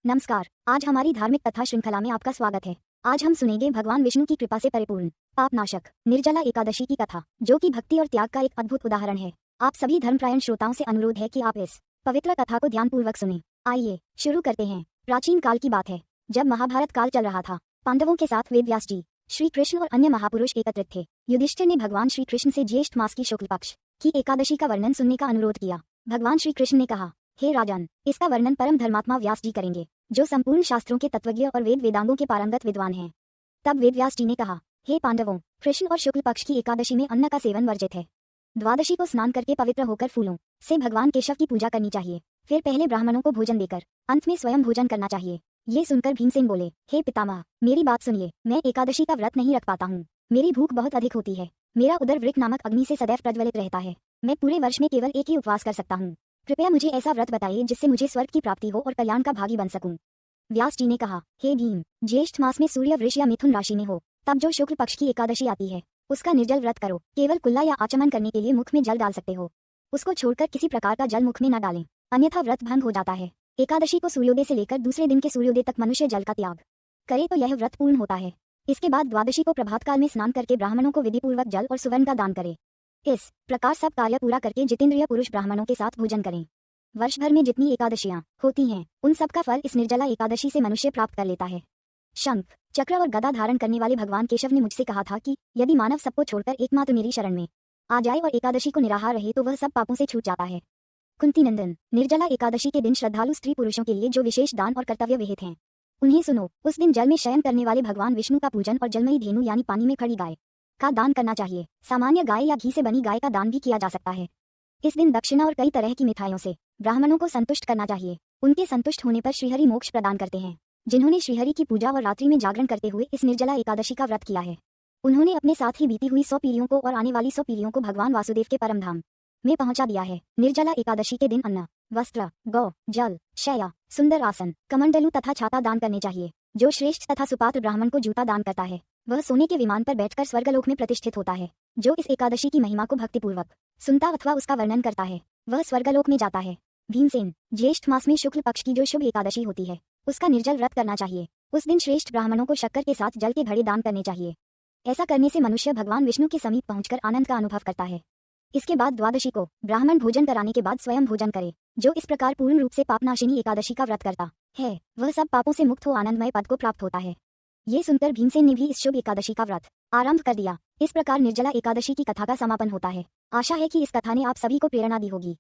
नमस्कार। आज हमारी धार्मिक कथा श्रृंखला में आपका स्वागत है। आज हम सुनेंगे भगवान विष्णु की कृपा से परिपूर्ण पापनाशक निर्जला एकादशी की कथा, जो कि भक्ति और त्याग का एक अद्भुत उदाहरण है। आप सभी धर्मप्रायण श्रोताओं से अनुरोध है कि आप इस पवित्र कथा को ध्यानपूर्वक सुनें। आइए शुरू करते हैं। प्राचीन काल की बात है, जब महाभारत काल चल रहा था। पांडवों के साथ वेदव्यास जी, श्री कृष्ण और अन्य महापुरुष एकत्रित थे। युधिष्ठिर ने भगवान श्री कृष्ण से ज्येष्ठ मास की शुक्ल पक्ष की एकादशी का वर्णन सुनने का अनुरोध किया। भगवान श्री कृष्ण ने कहा, हे राजन, इसका वर्णन परम धर्मात्मा व्यास जी करेंगे, जो संपूर्ण शास्त्रों के तत्वज्ञ और वेद वेदांगों के पारंगत विद्वान हैं। तब वेदव्यास जी ने कहा, हे पांडवों, कृष्ण और शुक्ल पक्ष की एकादशी में अन्न का सेवन वर्जित है। द्वादशी को स्नान करके पवित्र होकर फूलों से भगवान केशव की पूजा करनी चाहिए। फिर पहले ब्राह्मणों को भोजन देकर अंत में स्वयं भोजन करना चाहिए। ये सुनकर भीमसेन बोले, हे पितामह, मेरी बात सुनिए। मैं एकादशी का व्रत नहीं रख पाता हूँ। मेरी भूख बहुत अधिक होती है। मेरा उदर वृक्क नामक अग्नि से सदैव प्रज्वलित रहता है। मैं पूरे वर्ष में केवल एक ही उपवास कर सकता हूँ। कृपया मुझे ऐसा व्रत बताइए जिससे मुझे स्वर्ग की प्राप्ति हो और कल्याण का भागी बन सकूं। व्यास जी ने कहा, हे भीम, ज्येष्ठ मास में सूर्य वृष या मिथुन राशि में हो, तब जो शुक्ल पक्ष की एकादशी आती है, उसका निर्जल व्रत करो। केवल कुल्ला या आचमन करने के लिए मुख में जल डाल सकते हो। उसको छोड़कर किसी प्रकार का जल मुख में न डालें, अन्यथा व्रत भंग हो जाता है। एकादशी को सूर्योदय से लेकर दूसरे दिन के सूर्योदय तक मनुष्य जल का त्याग करे तो यह व्रत पूर्ण होता है। इसके बाद द्वादशी को प्रभात काल में स्नान करके ब्राह्मणों को विधिपूर्वक जल और सुवर्ण का दान करे। इस प्रकार सब कार्य पूरा करके जितेंद्रिय पुरुष ब्राह्मणों के साथ भोजन करें। वर्ष भर में जितनी एकादशियां होती हैं, उन सब का फल इस निर्जला एकादशी से मनुष्य प्राप्त कर लेता है। शंख, चक्र और गदा धारण करने वाले भगवान केशव ने मुझसे कहा था कि यदि मानव सबको छोड़कर एकमात्र मेरी शरण में आ जाए और एकादशी को निराहार रहे तो वह सब पापों से छूट जाता है। कुंती नंदन, निर्जला एकादशी के दिन श्रद्धालु स्त्री पुरुषों के लिए जो विशेष दान और कर्तव्य विहित हैं, उन्हें सुनो। उस दिन जल में शयन करने वाले भगवान विष्णु का पूजन और जलमयी धेनु यानी पानी में खड़ी गाय का दान करना चाहिए। सामान्य गाय या घी से बनी गाय का दान भी किया जा सकता है। इस दिन दक्षिणा और कई तरह की मिठाइयों से ब्राह्मणों को संतुष्ट करना चाहिए। उनके संतुष्ट होने पर श्रीहरि मोक्ष प्रदान करते हैं। जिन्होंने श्रीहरि की पूजा और रात्रि में जागरण करते हुए इस निर्जला एकादशी का व्रत किया है, उन्होंने अपने साथ ही बीती हुई 100 पीढ़ियों को और आने वाली 100 पीढ़ियों को भगवान वासुदेव के परम धाम में पहुंचा दिया है। निर्जला एकादशी के दिन अन्न, वस्त्र, गौ, जल, शैया, सुंदर आसन, कमंडलू तथा छाता दान करने चाहिए। जो श्रेष्ठ तथा सुपात्र ब्राह्मण को जूता दान करता है, वह सोने के विमान पर बैठकर स्वर्गलोक में प्रतिष्ठित होता है। जो इस एकादशी की महिमा को भक्तिपूर्वक सुनता अथवा उसका वर्णन करता है, वह स्वर्गलोक में जाता है। भीमसेन, ज्येष्ठ मास में शुक्ल पक्ष की जो शुभ एकादशी होती है, उसका निर्जल व्रत करना चाहिए। उस दिन श्रेष्ठ ब्राह्मणों को शक्कर के साथ जल के घड़े दान करने चाहिए। ऐसा करने से मनुष्य भगवान विष्णु के समीप पहुंचकर आनंद का अनुभव करता है। इसके बाद द्वादशी को ब्राह्मण भोजन कराने के बाद स्वयं भोजन करे। जो इस प्रकार पूर्ण रूप से पापनाशिनी एकादशी का व्रत करता है, वह सब पापों से मुक्त हो आनंदमय पद को प्राप्त होता है। ये सुनकर भीमसेन ने भी इस शुभ एकादशी का व्रत आरंभ कर दिया। इस प्रकार निर्जला एकादशी की कथा का समापन होता है। आशा है कि इस कथा ने आप सभी को प्रेरणा दी होगी।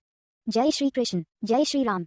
जय श्री कृष्ण, जय श्री राम।